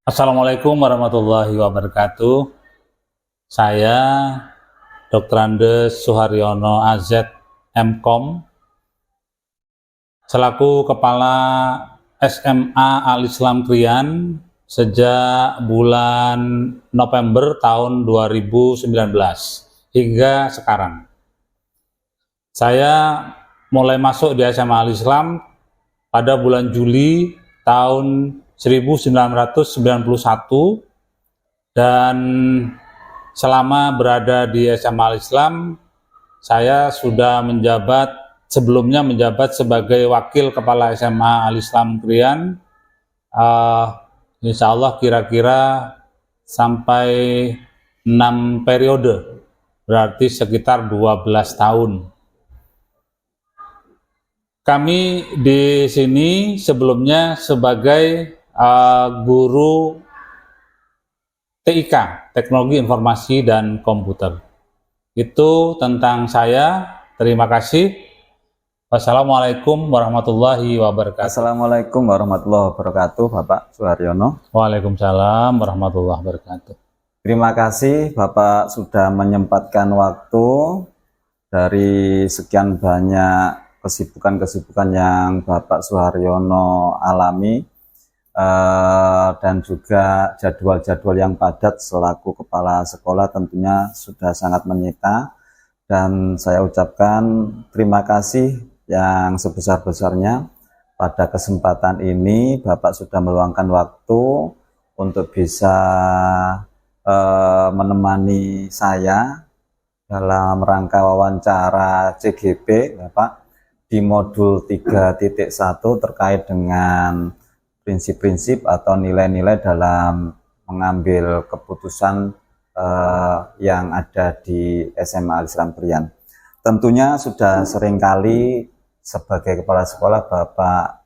Assalamualaikum warahmatullahi wabarakatuh. Saya Dr. Andes Suharyono AZ MKom selaku Kepala SMA Al-Islam Krian sejak bulan November tahun 2019 hingga sekarang. Saya mulai masuk di SMA Al-Islam pada bulan Juli tahun 1991 dan selama berada di SMA Al-Islam saya sudah sebelumnya menjabat sebagai Wakil Kepala SMA Al-Islam Krian, insya Allah kira-kira sampai 6 periode, berarti sekitar 12 tahun. Kami di sini sebelumnya sebagai guru TIK, Teknologi Informasi dan Komputer. Itu tentang saya. Terima kasih. Wassalamualaikum warahmatullahi wabarakatuh. Assalamualaikum warahmatullahi wabarakatuh, Bapak Suharyono. Waalaikumsalam warahmatullahi wabarakatuh. Terima kasih Bapak sudah menyempatkan waktu dari sekian banyak kesibukan-kesibukan yang Bapak Suharyono alami, dan juga jadwal-jadwal yang padat selaku kepala sekolah tentunya sudah sangat menyita, dan saya ucapkan terima kasih yang sebesar-besarnya pada kesempatan ini Bapak sudah meluangkan waktu untuk bisa menemani saya dalam rangka wawancara CGP Bapak di modul 3.1 terkait dengan prinsip-prinsip atau nilai-nilai dalam mengambil keputusan yang ada di SMA Al-Islam Krian. Tentunya sudah seringkali sebagai kepala sekolah Bapak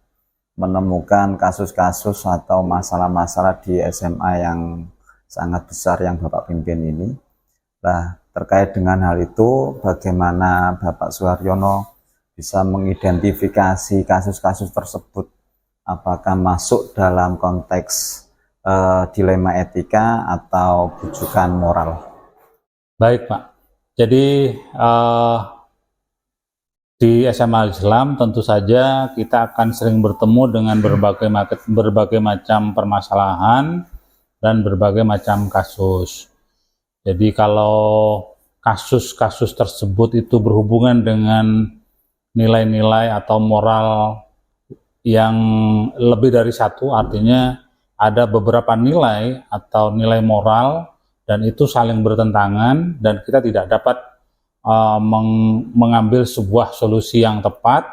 menemukan kasus-kasus atau masalah-masalah di SMA yang sangat besar yang Bapak pimpin ini. Nah, terkait dengan hal itu, bagaimana Bapak Suharyono bisa mengidentifikasi kasus-kasus tersebut? Apakah masuk dalam konteks dilema etika atau bujukan moral? Baik Pak, jadi di SMA Al-Islam tentu saja kita akan sering bertemu dengan berbagai macam permasalahan dan berbagai macam kasus. Jadi kalau kasus-kasus tersebut itu berhubungan dengan nilai-nilai atau moral yang lebih dari satu, artinya ada beberapa nilai atau nilai moral dan itu saling bertentangan dan kita tidak dapat mengambil sebuah solusi yang tepat,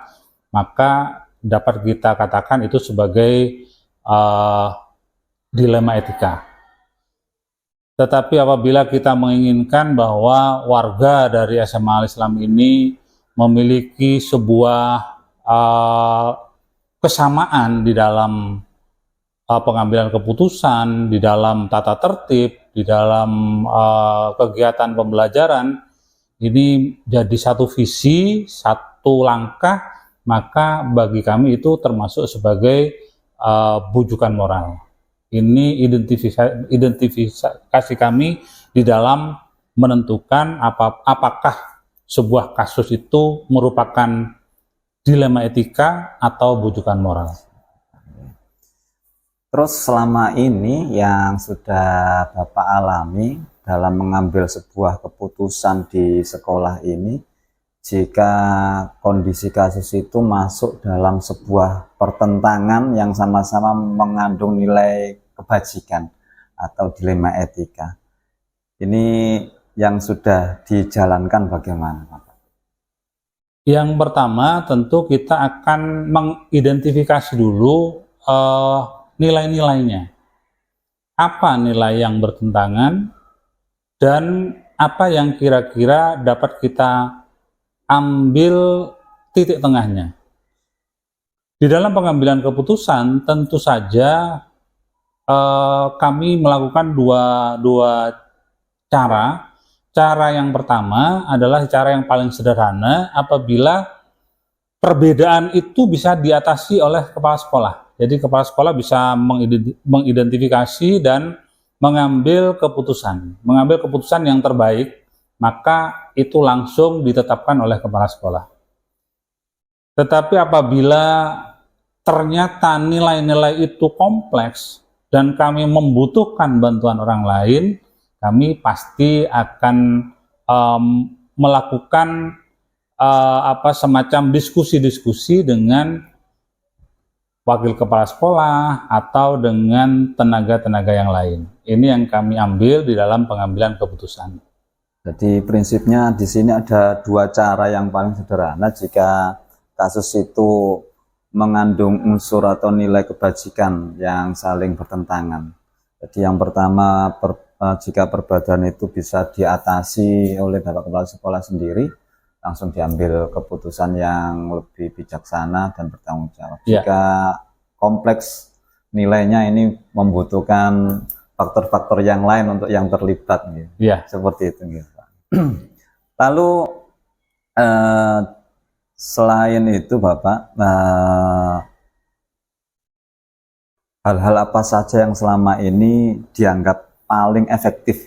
maka dapat kita katakan itu sebagai dilema etika. Tetapi apabila kita menginginkan bahwa warga dari SMA Al-Islam ini memiliki sebuah kesamaan di dalam pengambilan keputusan, di dalam tata tertib, di dalam kegiatan pembelajaran, ini jadi satu visi, satu langkah, maka bagi kami itu termasuk sebagai bujukan moral. Ini identifikasi kami di dalam menentukan apakah sebuah kasus itu merupakan dilema etika atau bujukan moral. Terus selama ini yang sudah Bapak alami dalam mengambil sebuah keputusan di sekolah ini, jika kondisi kasus itu masuk dalam sebuah pertentangan yang sama-sama mengandung nilai kebajikan atau dilema etika, ini yang sudah dijalankan bagaimana Bapak? Yang pertama tentu kita akan mengidentifikasi dulu nilai-nilainya. Apa nilai yang bertentangan dan apa yang kira-kira dapat kita ambil titik tengahnya. Di dalam pengambilan keputusan tentu saja kami melakukan dua cara. Cara yang pertama adalah cara yang paling sederhana apabila perbedaan itu bisa diatasi oleh kepala sekolah. Jadi kepala sekolah bisa mengidentifikasi dan mengambil keputusan. Mengambil keputusan yang terbaik, maka itu langsung ditetapkan oleh kepala sekolah. Tetapi apabila ternyata nilai-nilai itu kompleks dan kami membutuhkan bantuan orang lain, kami pasti akan melakukan semacam diskusi-diskusi dengan wakil kepala sekolah atau dengan tenaga-tenaga yang lain. Ini yang kami ambil di dalam pengambilan keputusan. Jadi prinsipnya di sini ada dua cara yang paling sederhana jika kasus itu mengandung unsur atau nilai kebajikan yang saling bertentangan. Jadi yang pertama, jika perbedaan itu bisa diatasi oleh Bapak Kepala Sekolah sendiri, langsung diambil keputusan yang lebih bijaksana dan bertanggung jawab. Jika kompleks nilainya ini membutuhkan faktor-faktor yang lain untuk yang terlibat, gitu. Seperti itu. Gitu. Lalu selain itu Bapak, hal-hal apa saja yang selama ini dianggap paling efektif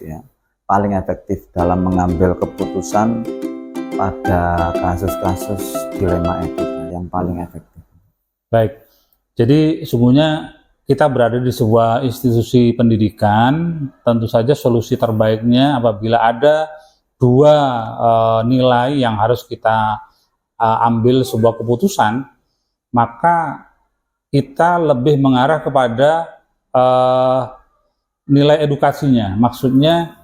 dalam mengambil keputusan pada kasus-kasus dilema etika yang paling efektif? Baik, jadi sungguhnya kita berada di sebuah institusi pendidikan, tentu saja solusi terbaiknya apabila ada dua nilai yang harus kita ambil sebuah keputusan, maka kita lebih mengarah kepada nilai edukasinya. Maksudnya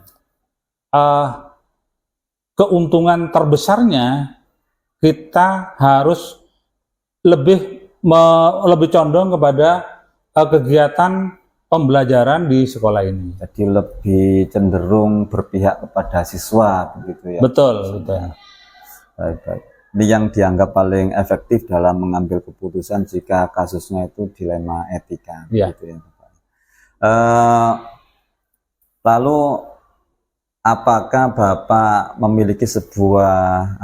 keuntungan terbesarnya kita harus lebih condong kepada kegiatan pembelajaran di sekolah ini. Jadi lebih cenderung berpihak kepada siswa, begitu ya? Betul. Baik. Ini yang dianggap paling efektif dalam mengambil keputusan jika kasusnya itu dilema etika. Gitu ya, Bapak. Lalu apakah Bapak memiliki sebuah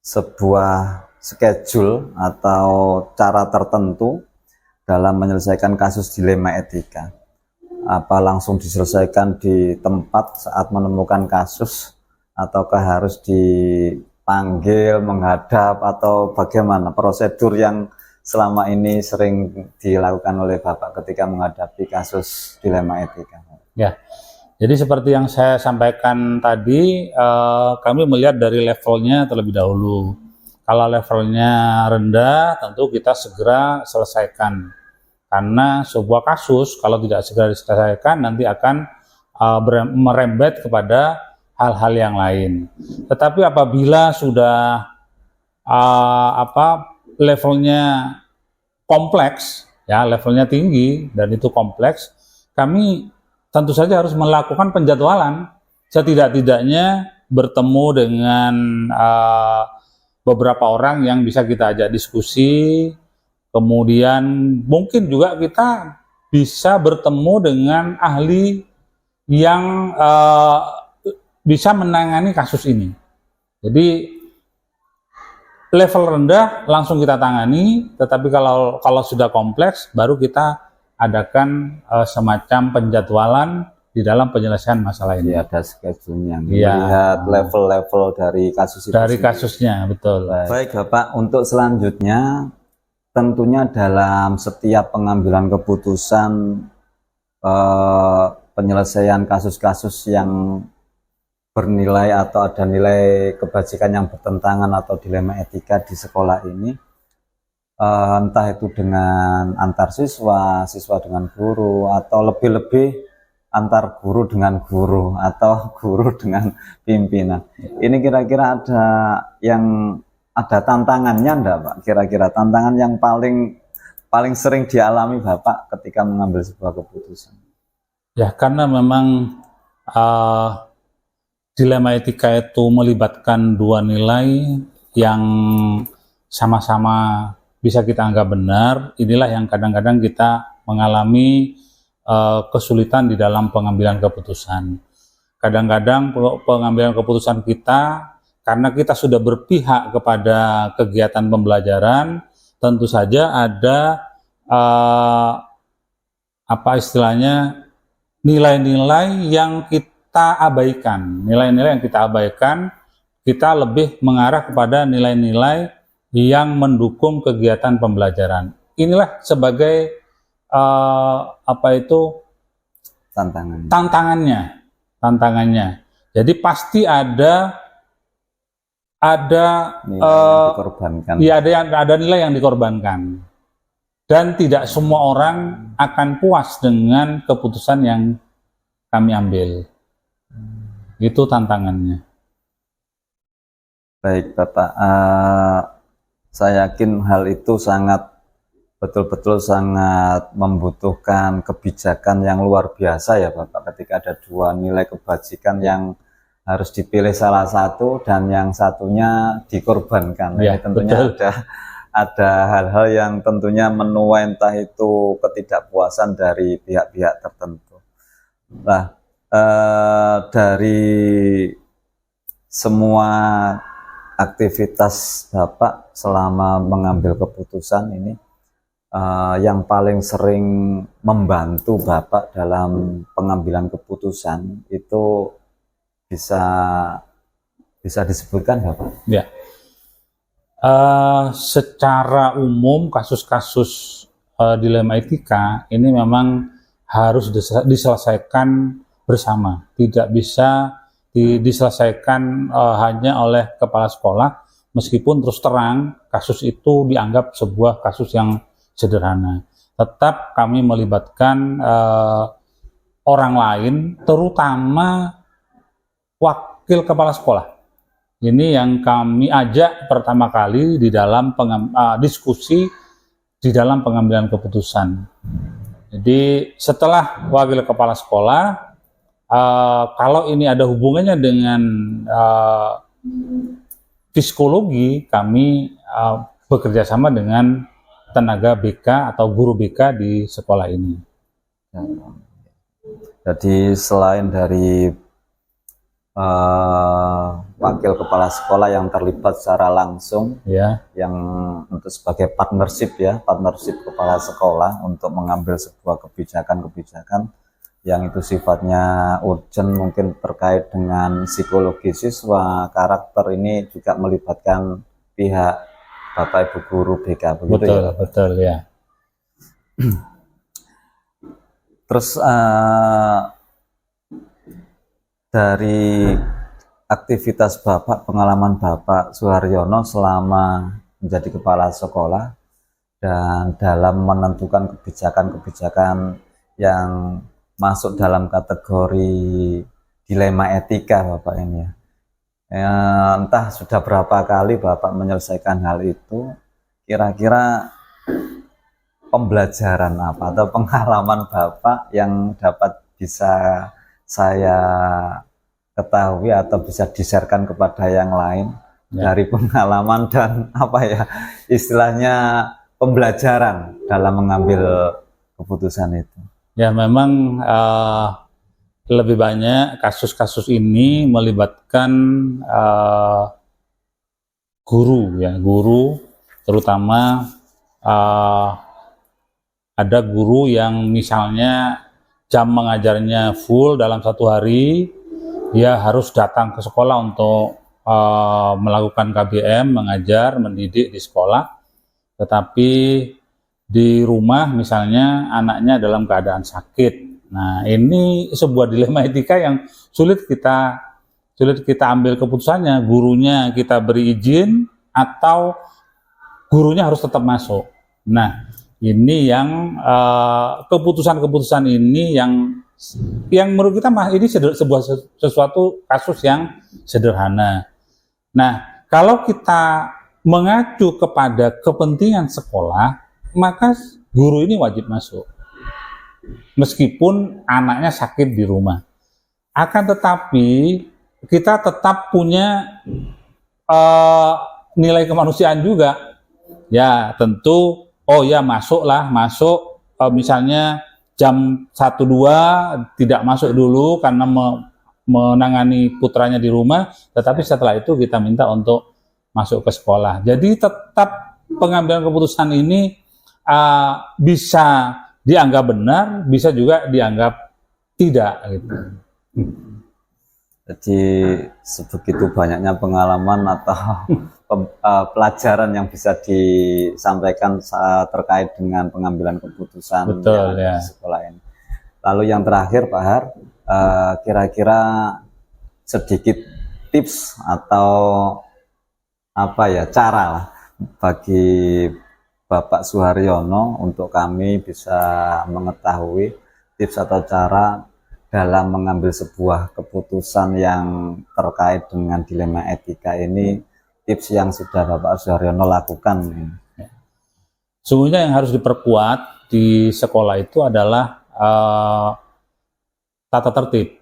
sebuah schedule atau cara tertentu dalam menyelesaikan kasus dilema etika? Apa langsung diselesaikan di tempat saat menemukan kasus, ataukah harus dipanggil, menghadap, atau bagaimana prosedur yang selama ini sering dilakukan oleh Bapak ketika menghadapi kasus dilema etika? Ya, jadi seperti yang saya sampaikan tadi, kami melihat dari levelnya terlebih dahulu. Kalau levelnya rendah, tentu kita segera selesaikan. Karena sebuah kasus kalau tidak segera diselesaikan nanti akan merembet kepada hal-hal yang lain. Tetapi apabila sudah levelnya kompleks, ya levelnya tinggi dan itu kompleks, kami tentu saja harus melakukan penjadwalan. Setidak-tidaknya bertemu dengan beberapa orang yang bisa kita ajak diskusi. Kemudian mungkin juga kita bisa bertemu dengan ahli yang bisa menangani kasus ini. Jadi level rendah langsung kita tangani, tetapi kalau sudah kompleks baru kita adakan semacam penjadwalan di dalam penyelesaian masalah ini. Ada schedule-nya, melihat level-level dari kasus itu. Dari kasusnya, betul. Baik Bapak, untuk selanjutnya tentunya dalam setiap pengambilan keputusan penyelesaian kasus-kasus yang bernilai atau ada nilai kebajikan yang bertentangan atau dilema etika di sekolah ini, entah itu dengan antar siswa, siswa dengan guru, atau lebih-lebih antar guru dengan guru, atau guru dengan pimpinan. Ini kira-kira ada tantangannya enggak, Pak? Kira-kira tantangan yang paling sering dialami Bapak ketika mengambil sebuah keputusan? Ya, karena memang dilema etika itu melibatkan dua nilai yang sama-sama bisa kita anggap benar. Inilah yang kadang-kadang kita mengalami kesulitan di dalam pengambilan keputusan. Kadang-kadang pengambilan keputusan kita karena kita sudah berpihak kepada kegiatan pembelajaran, tentu saja ada apa istilahnya, nilai-nilai yang kita abaikan. Nilai-nilai yang kita abaikan, kita lebih mengarah kepada nilai-nilai yang mendukung kegiatan pembelajaran. Inilah sebagai apa itu tantangannya. Jadi pasti ada nilai yang dikorbankan, dan tidak semua orang akan puas dengan keputusan yang kami ambil. Itu tantangannya. Baik Bapak, saya yakin hal itu betul-betul sangat membutuhkan kebijakan yang luar biasa ya Bapak, ketika ada dua nilai kebajikan yang harus dipilih salah satu dan yang satunya dikorbankan. Ya, tentunya betul. ada hal-hal yang tentunya menuai entah itu ketidakpuasan dari pihak-pihak tertentu. Nah, dari semua aktivitas Bapak selama mengambil keputusan ini, yang paling sering membantu Bapak dalam pengambilan keputusan itu bisa disebutkan Bapak? Ya. Secara umum kasus-kasus dilema etika ini memang harus diselesaikan bersama, tidak bisa diselesaikan hanya oleh kepala sekolah, meskipun terus terang kasus itu dianggap sebuah kasus yang sederhana. Tetap kami melibatkan orang lain, terutama wakil kepala sekolah. Ini yang kami ajak pertama kali di dalam diskusi di dalam pengambilan keputusan. Jadi setelah wakil kepala sekolah, kalau ini ada hubungannya dengan psikologi, kami bekerja sama dengan tenaga BK atau guru BK di sekolah ini. Jadi selain dari wakil kepala sekolah yang terlibat secara langsung, ya, yang untuk sebagai partnership kepala sekolah untuk mengambil sebuah kebijakan yang itu sifatnya urgent, mungkin terkait dengan psikologi siswa, karakter, ini juga melibatkan pihak Bapak Ibu guru BK, begitu betul, ya? Betul ya. Terus dari aktivitas Bapak, pengalaman Bapak Suharyono selama menjadi kepala sekolah dan dalam menentukan kebijakan-kebijakan yang masuk dalam kategori dilema etika Bapak ini ya. Entah sudah berapa kali Bapak menyelesaikan hal itu, kira-kira pembelajaran apa atau pengalaman Bapak yang dapat bisa saya ketahui atau bisa di-sharekan kepada yang lain dari pengalaman dan apa ya istilahnya pembelajaran dalam mengambil keputusan itu? Ya memang lebih banyak kasus-kasus ini melibatkan guru terutama ada guru yang misalnya jam mengajarnya full dalam satu hari, dia harus datang ke sekolah untuk melakukan KBM, mengajar, mendidik di sekolah, tetapi di rumah misalnya anaknya dalam keadaan sakit. Nah, ini sebuah dilema etika yang sulit kita ambil keputusannya. Gurunya kita beri izin atau gurunya harus tetap masuk. Nah, ini yang keputusan-keputusan ini yang menurut kita ini sesuatu kasus yang sederhana. Nah, kalau kita mengacu kepada kepentingan sekolah, maka guru ini wajib masuk. Meskipun anaknya sakit di rumah. Akan tetapi kita tetap punya nilai kemanusiaan juga. Ya, tentu masuk misalnya jam 1-2 tidak masuk dulu karena menangani putranya di rumah, tetapi setelah itu kita minta untuk masuk ke sekolah. Jadi tetap pengambilan keputusan ini bisa dianggap benar, bisa juga dianggap tidak gitu. Jadi sebegitu banyaknya pengalaman atau pelajaran yang bisa disampaikan terkait dengan pengambilan keputusan Betul, ya. di sekolah ini. Lalu yang terakhir Pak Har, kira-kira sedikit tips atau cara lah bagi Bapak Suharyono untuk kami bisa mengetahui tips atau cara dalam mengambil sebuah keputusan yang terkait dengan dilema etika ini, tips yang sudah Bapak Suharyono lakukan. Sungguhnya yang harus diperkuat di sekolah itu adalah tata tertib.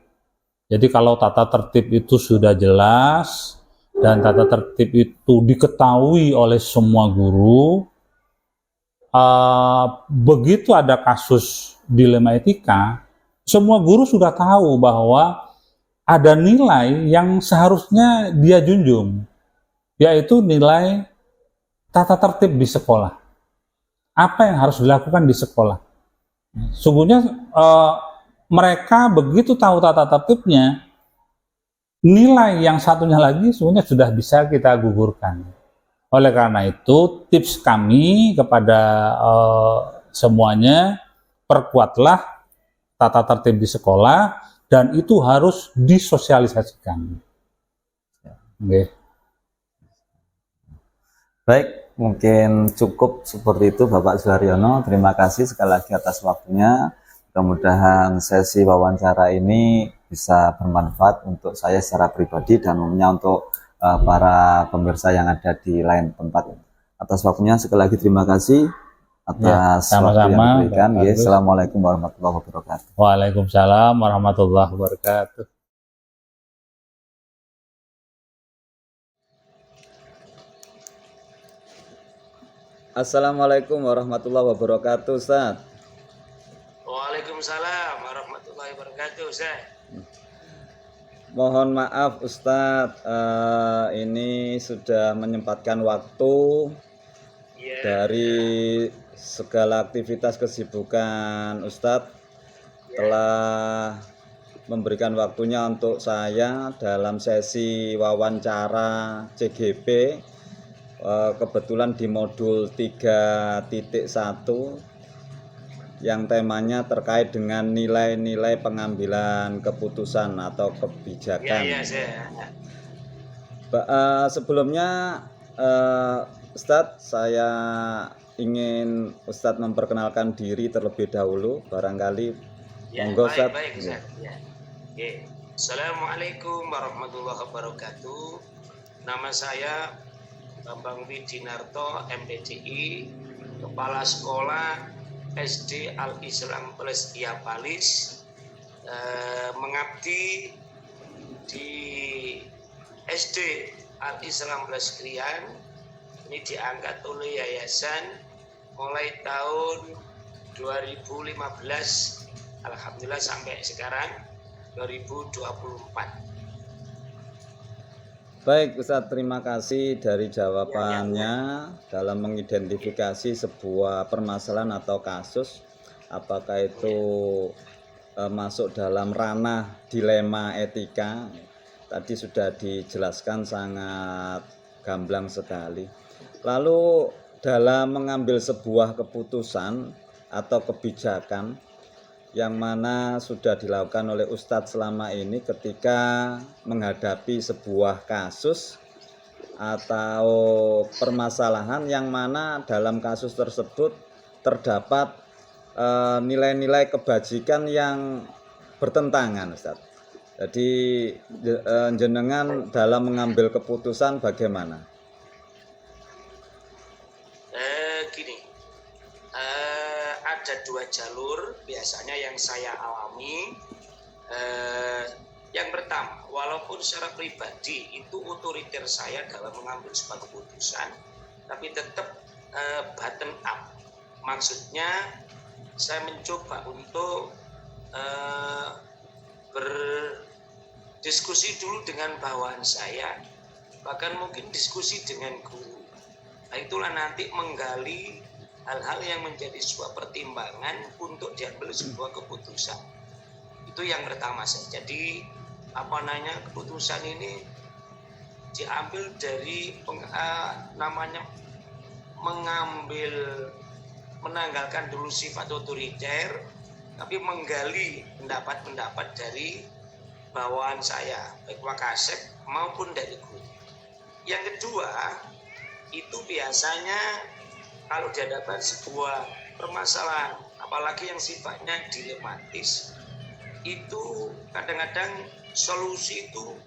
Jadi kalau tata tertib itu sudah jelas dan tata tertib itu diketahui oleh semua guru, begitu ada kasus dilema etika, semua guru sudah tahu bahwa ada nilai yang seharusnya dia junjung, yaitu nilai tata tertib di sekolah. Apa yang harus dilakukan di sekolah? Sungguhnya mereka begitu tahu tata tertibnya, nilai yang satunya lagi sungguhnya sudah bisa kita gugurkan. Oleh karena itu, tips kami kepada semuanya, perkuatlah tata tertib di sekolah, dan itu harus disosialisasikan. Okay. Baik, mungkin cukup seperti itu Bapak Suharyono. Terima kasih sekali lagi atas waktunya. Mudah-mudahan sesi wawancara ini bisa bermanfaat untuk saya secara pribadi dan umumnya untuk para pemirsa yang ada di lain tempat. Atas waktunya sekali lagi terima kasih atas waktu yang diberikan. Assalamualaikum warahmatullahi wabarakatuh. Waalaikumsalam warahmatullahi wabarakatuh. Assalamualaikum warahmatullahi wabarakatuh, Ustaz. Waalaikumsalam warahmatullahi wabarakatuh, Ustaz. Mohon maaf Ustadz, ini sudah menyempatkan waktu dari segala aktivitas kesibukan Ustadz, telah memberikan waktunya untuk saya dalam sesi wawancara CGP, kebetulan di modul 3.1 yang temanya terkait dengan nilai-nilai pengambilan keputusan atau kebijakan. Sebelumnya Ustadz, saya ingin Ustadz memperkenalkan diri terlebih dahulu, barangkali. Monggo Ustadz. Baik, Ustadz. Assalamualaikum warahmatullahi wabarakatuh. Nama saya Bambang Widinarto, MPCI, Kepala Sekolah SD Al-Islam Plus Iapalis, mengabdi di SD Al-Islam Plus Krian. Ini diangkat oleh yayasan mulai tahun 2015, alhamdulillah sampai sekarang 2024. Baik Ustadz, terima kasih dari jawabannya dalam mengidentifikasi sebuah permasalahan atau kasus, apakah itu masuk dalam ranah dilema etika. Tadi sudah dijelaskan sangat gamblang sekali. Lalu dalam mengambil sebuah keputusan atau kebijakan yang mana sudah dilakukan oleh Ustadz selama ini ketika menghadapi sebuah kasus atau permasalahan yang mana dalam kasus tersebut terdapat nilai-nilai kebajikan yang bertentangan, Ustadz. Jadi jenengan dalam mengambil keputusan bagaimana? Ada dua jalur biasanya yang saya alami. Yang pertama, walaupun secara pribadi itu otoriter saya dalam mengambil sebuah keputusan, tapi tetap bottom up. Maksudnya saya mencoba untuk diskusi dulu dengan bawahan saya, bahkan mungkin diskusi dengan guru. Nah, itulah nanti menggali hal-hal yang menjadi sebuah pertimbangan untuk diambil sebuah keputusan. Itu yang pertama saya. Jadi keputusan ini diambil dari menanggalkan dulu sifat otoriter, tapi menggali pendapat-pendapat dari bawahan saya, baik Wakasek maupun dari guru. Yang kedua, itu biasanya kalau dihadapkan sebuah permasalahan, apalagi yang sifatnya dilematis, itu kadang-kadang solusi untuk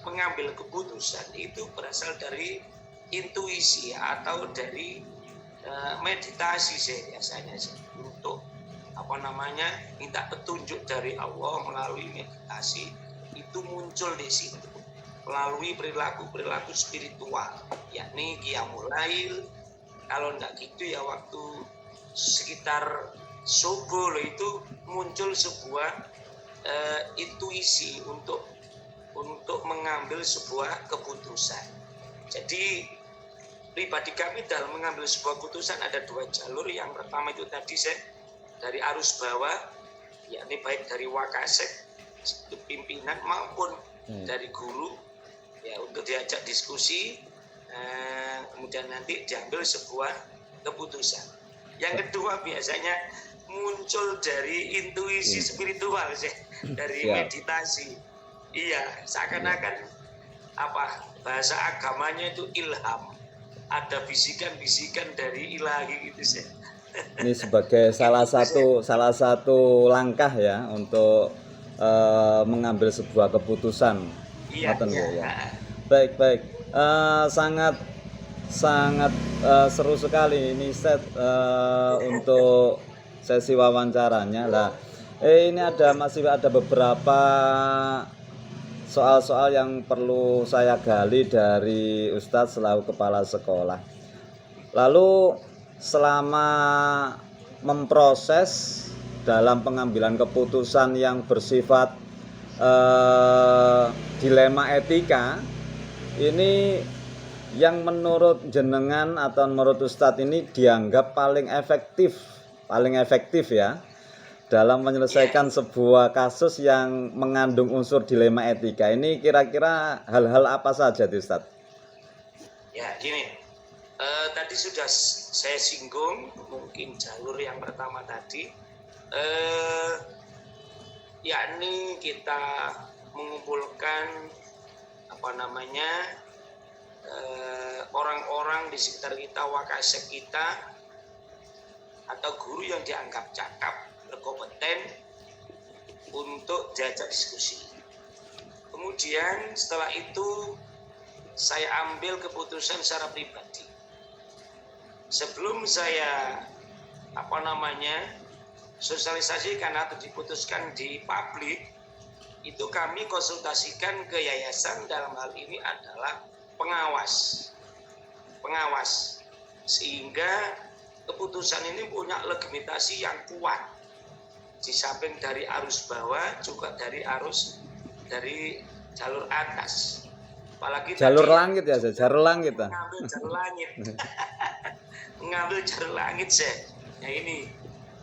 mengambil keputusan itu berasal dari intuisi atau dari meditasi biasanya untuk minta petunjuk dari Allah melalui meditasi. Itu muncul di situ melalui perilaku spiritual, yakni qiyamul lail. Kalau enggak gitu ya waktu sekitar subuh itu muncul sebuah intuisi untuk mengambil sebuah keputusan. Jadi pribadi kami dalam mengambil sebuah keputusan ada dua jalur. Yang pertama itu tadi saya dari arus bawah, yakni baik dari Wakasek pimpinan maupun dari guru, ya untuk diajak diskusi, kemudian nanti diambil sebuah keputusan. Yang kedua biasanya muncul dari intuisi spiritual dari meditasi. Iya, seakan-akan bahasa agamanya itu ilham. Ada bisikan-bisikan dari ilahi gitu sih. Ini sebagai salah satu langkah ya untuk mengambil sebuah keputusan. Iya. Ya. Baik. Sangat seru sekali ini untuk sesi wawancaranya lah. Ini masih ada beberapa soal-soal yang perlu saya gali dari Ustadz selaku kepala sekolah. Lalu selama memproses dalam pengambilan keputusan yang bersifat dilema etika, ini yang menurut jenengan atau menurut Ustadz ini dianggap paling efektif ya dalam menyelesaikan sebuah kasus yang mengandung unsur dilema etika. Ini kira-kira hal-hal apa saja Ustadz? Ya gini, tadi sudah saya singgung mungkin jalur yang pertama tadi, yakni kita mengumpulkan orang-orang di sekitar kita, Wakasek kita atau guru yang dianggap cakap, berkompeten untuk diajak diskusi. Kemudian setelah itu saya ambil keputusan secara pribadi. Sebelum saya sosialisasikan atau diputuskan di publik, itu kami konsultasikan ke yayasan, dalam hal ini adalah pengawas, sehingga keputusan ini punya legitimasi yang kuat di samping dari arus bawah juga dari jalur atas. Apalagi jalur langit ya, jalur langit. Mengambil jalur langit ya ini,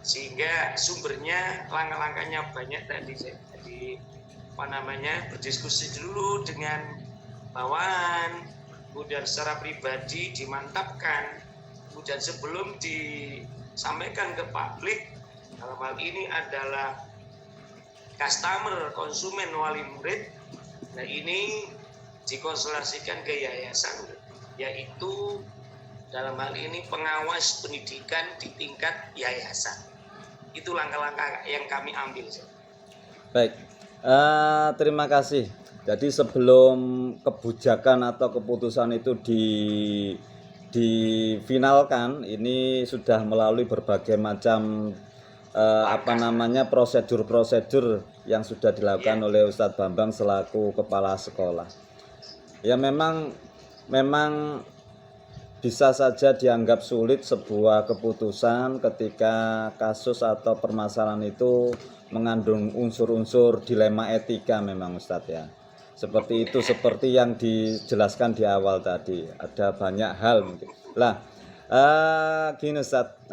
sehingga sumbernya langkah-langkahnya banyak tadi jadi berdiskusi dulu dengan bawahan, kemudian secara pribadi dimantapkan, kemudian sebelum disampaikan ke publik, dalam hal ini adalah konsumen wali murid. Nah ini dikonsultasikan ke yayasan, yaitu dalam hal ini pengawas pendidikan di tingkat yayasan. Itu langkah-langkah yang kami ambil. Baik, terima kasih. Jadi sebelum kebijakan atau keputusan itu difinalkan, ini sudah melalui berbagai macam prosedur-prosedur yang sudah dilakukan oleh Ustadz Bambang selaku kepala sekolah. Ya memang bisa saja dianggap sulit sebuah keputusan ketika kasus atau permasalahan itu mengandung unsur-unsur dilema etika memang Ustadz ya. Seperti itu, seperti yang dijelaskan di awal tadi, ada banyak hal mungkin. Lah, gini Ustadz,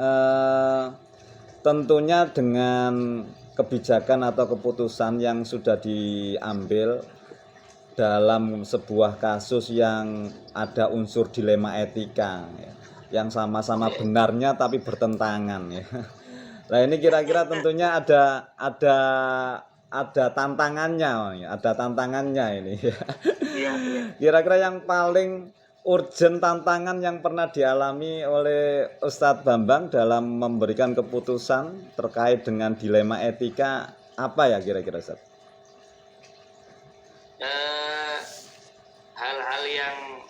tentunya dengan kebijakan atau keputusan yang sudah diambil dalam sebuah kasus yang ada unsur dilema etika ya, yang sama-sama benarnya tapi bertentangan ya. Nah ini kira-kira tentunya ada tantangannya, ada tantangannya ini. Kira-kira yang paling urgent tantangan yang pernah dialami oleh Ustadz Bambang dalam memberikan keputusan terkait dengan dilema etika apa ya kira-kira Ustadz? Hal-hal yang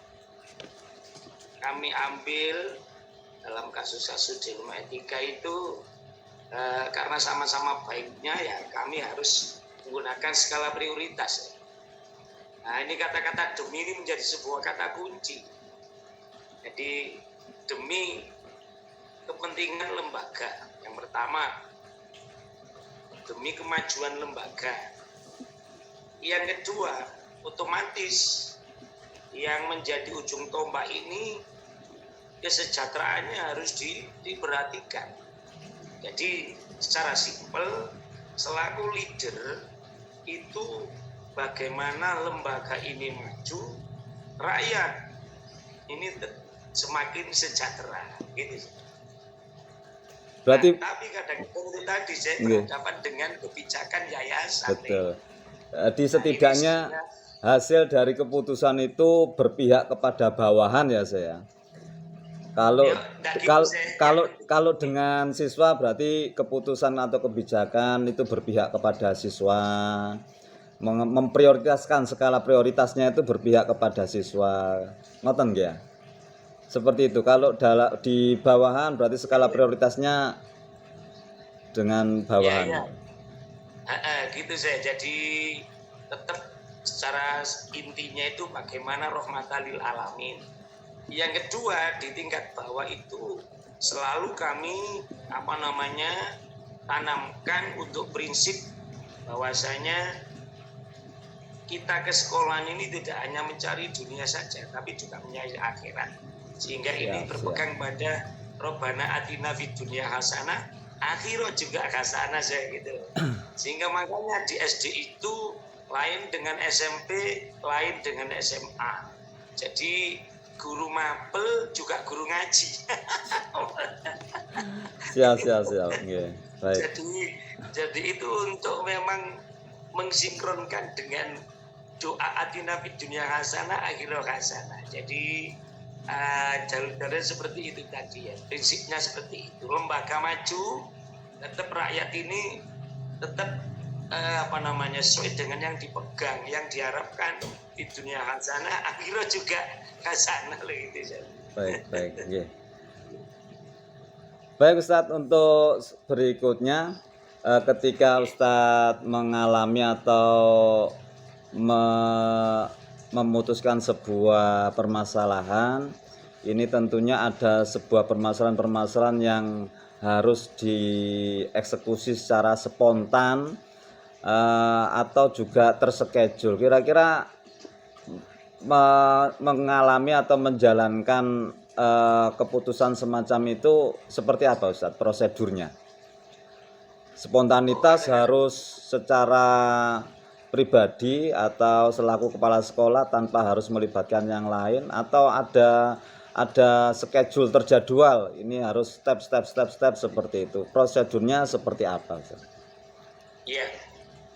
kami ambil dalam kasus-kasus dilema etika itu karena sama-sama baiknya ya kami harus menggunakan skala prioritas. Nah ini kata-kata demi ini menjadi sebuah kata kunci. Jadi demi kepentingan lembaga yang pertama, demi kemajuan lembaga. Yang kedua, otomatis yang menjadi ujung tombak ini kesejahteraannya harus diperhatikan. Jadi secara simpel, selaku leader itu bagaimana lembaga ini maju, rakyat ini semakin sejahtera gitu. Berarti tapi kadang-kadang itu tadi saya berhadapan dengan kebijakan yayasan. Betul. Jadi setidaknya hasil dari keputusan itu berpihak kepada bawahan ya saya. Kalau dengan siswa berarti keputusan atau kebijakan itu berpihak kepada siswa, memprioritaskan skala prioritasnya itu berpihak kepada siswa. Ngoten ya? Seperti itu. Kalau di bawahan berarti skala prioritasnya dengan bawahan. Gitu saya. Jadi tetap secara intinya itu bagaimana rahmatan lil alamin. Yang kedua di tingkat bawah itu selalu kami tanamkan untuk prinsip bahwasanya kita ke sekolah ini tidak hanya mencari dunia saja tapi juga mencari akhirat. Sehingga ini berpegang pada Robbana atina fid dunya hasanah, akhirat juga hasanah saya gitu. Sehingga makanya di SD itu lain dengan SMP, lain dengan SMA. Jadi guru mapel juga guru ngaji. Siap. Yeah. Baik. Jadi itu untuk memang mensinkronkan dengan doa atina fid dunya hasanah, akhirat hasanah. Jadi jalur-jalur seperti itu tadi ya. Prinsipnya seperti itu. Lembaga maju, tetap rakyat ini tetap sesuai dengan yang dipegang, yang diharapkan di dunia hasanah, akhirat juga hasanah gitu. Baik. Yeah. Baik Ustadz, untuk berikutnya ketika Ustadz mengalami atau memutuskan sebuah permasalahan, ini tentunya ada sebuah permasalahan yang harus dieksekusi secara spontan atau juga terschedule. Kira-kira mengalami atau menjalankan keputusan semacam itu seperti apa Ustadz prosedurnya? Spontanitas harus secara pribadi atau selaku kepala sekolah tanpa harus melibatkan yang lain, atau ada schedule terjadwal, ini harus step seperti itu. Prosedurnya seperti apa Ustadz? Iya,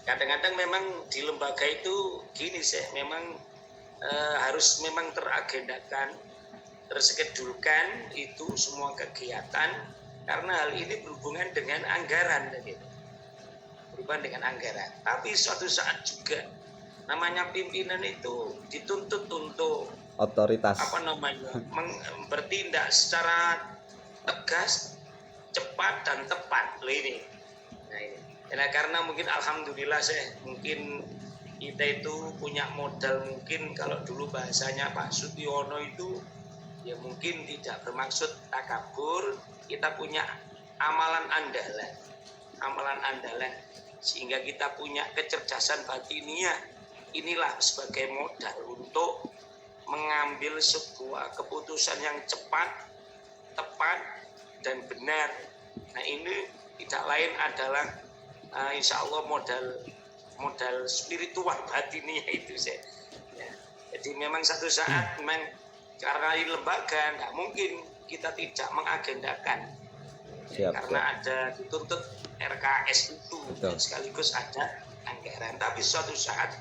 kadang-kadang memang di lembaga itu gini sih, memang harus memang teragendakan, terskedulkan itu semua kegiatan karena hal ini berhubungan dengan anggaran gitu. Berhubungan dengan anggaran. Tapi suatu saat juga namanya pimpinan itu dituntut untuk otoritas bertindak secara tegas, cepat dan tepat ini. Nah ini. Karena mungkin alhamdulillah mungkin kita itu punya modal, mungkin kalau dulu bahasanya Pak Sutyono itu ya mungkin tidak bermaksud takabur, kita punya amalan andalan sehingga kita punya kecerdasan batiniah. Inilah sebagai modal untuk mengambil sebuah keputusan yang cepat, tepat, dan benar. Nah, ini tidak lain adalah insya Allah modal spiritual batiniah itu saya. Ya. Jadi memang satu saat memang karena ini lembaga nggak mungkin kita tidak mengagendakan. Karena ada dituntut RKS itu dan sekaligus ada anggaran. Tapi suatu saat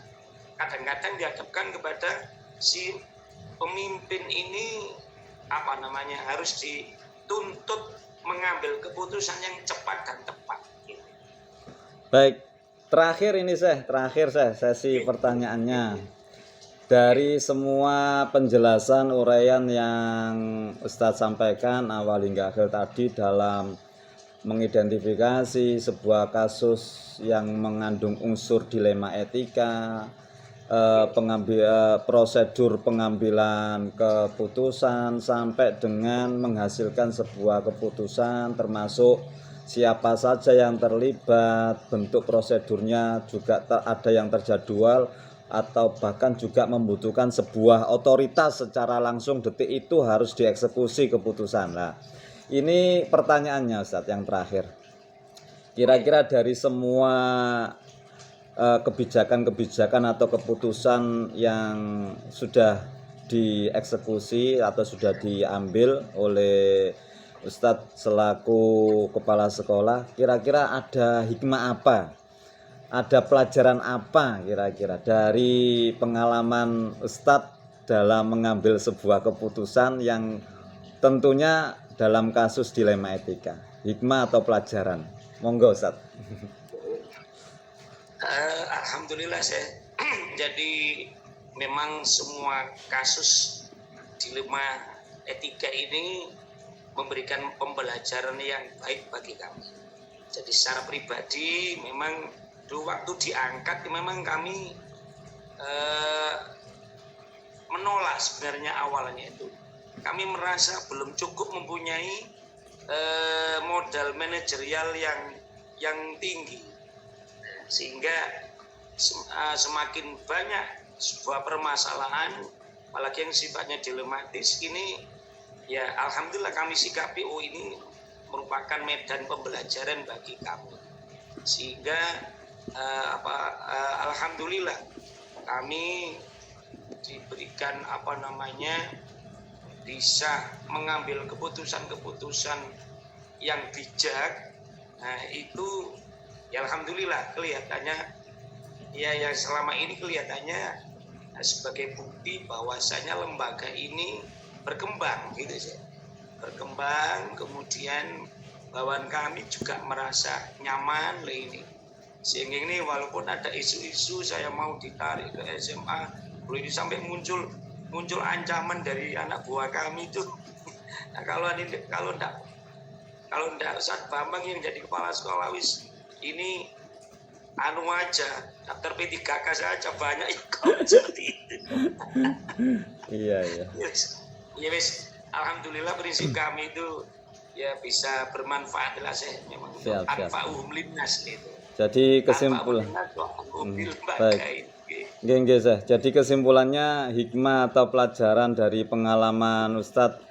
kadang-kadang dihadapkan kepada si pemimpin ini harus dituntut mengambil keputusan yang cepat dan tepat. Baik, terakhir saya sesi pertanyaannya. Dari semua penjelasan uraian yang Ustadz sampaikan awal hingga akhir tadi dalam mengidentifikasi sebuah kasus yang mengandung unsur dilema etika, prosedur pengambilan keputusan sampai dengan menghasilkan sebuah keputusan, termasuk siapa saja yang terlibat, bentuk prosedurnya juga ada yang terjadwal atau bahkan juga membutuhkan sebuah otoritas secara langsung detik itu harus dieksekusi keputusan. Nah, ini pertanyaannya Ustadz yang terakhir. Kira-kira dari semua kebijakan-kebijakan atau keputusan yang sudah dieksekusi atau sudah diambil oleh Ustadz selaku kepala sekolah, kira-kira ada hikmah apa? Ada pelajaran apa kira-kira dari pengalaman Ustadz dalam mengambil sebuah keputusan yang tentunya dalam kasus dilema etika? Hikmah atau pelajaran? Monggo Ustadz. Alhamdulillah saya. Jadi memang semua kasus dilema etika ini memberikan pembelajaran yang baik bagi kami. Jadi secara pribadi memang dulu waktu diangkat memang kami menolak sebenarnya awalnya itu. Kami merasa belum cukup mempunyai modal manajerial yang tinggi. Sehingga semakin banyak sebuah permasalahan apalagi yang sifatnya dilematis ini ya alhamdulillah kami sikapi ini merupakan medan pembelajaran bagi kami. Sehingga alhamdulillah kami diberikan bisa mengambil keputusan-keputusan yang bijak. Nah, itu ya alhamdulillah kelihatannya yang selama ini kelihatannya sebagai bukti bahwasanya lembaga ini berkembang gitu sih. Berkembang, kemudian bawahan kami juga merasa nyaman ini. Sehingga ini walaupun ada isu-isu saya mau ditarik ke SMA, ini sampai muncul ancaman dari anak buah kami itu. Nah, kalau enggak Ustadz Bambang yang jadi kepala sekolah ini aja daftar P3K saja banyak yang seperti itu. Iya. Ya wis, alhamdulillah prinsip kami itu ya bisa bermanfaat lah saya memang anfa'uhum linnas itu. Jadi kesimpulan baik. Jadi kesimpulannya hikmah atau pelajaran dari pengalaman Ustadz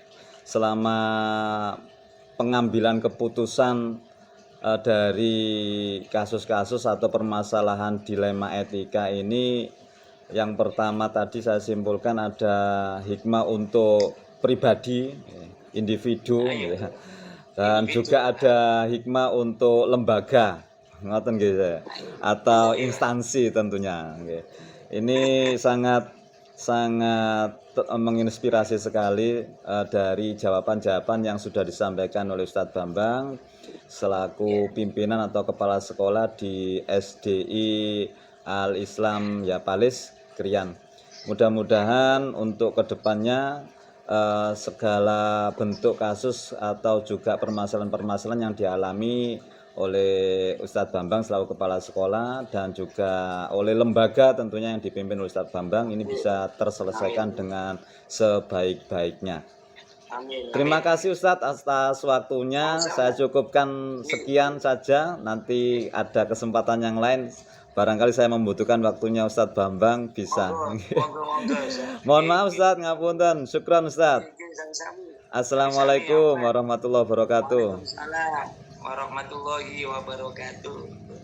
selama pengambilan keputusan dari kasus-kasus atau permasalahan dilema etika ini, yang pertama tadi saya simpulkan ada hikmah untuk pribadi, individu, dan juga ada hikmah untuk lembaga, atau instansi tentunya. Ini sangat menginspirasi sekali dari jawaban-jawaban yang sudah disampaikan oleh Ustadz Bambang selaku pimpinan atau kepala sekolah di SDI Al-Islam Yapalis Krian. Mudah-mudahan untuk kedepannya segala bentuk kasus atau juga permasalahan-permasalahan yang dialami oleh Ustadz Bambang selaku kepala sekolah dan juga oleh lembaga tentunya yang dipimpin oleh Ustadz Bambang ini bisa terselesaikan dengan sebaik-baiknya. Amin. Terima kasih Ustadz atas waktunya. Saya cukupkan sekian saja. Nanti ada kesempatan yang lain. Barangkali saya membutuhkan waktunya Ustadz Bambang bisa. Monggo. Mohon maaf Ustadz, ngapunten. Syukran Ustadz. Assalamualaikum warahmatullahi wabarakatuh. Waalaikumsalam warahmatullahi wabarakatuh.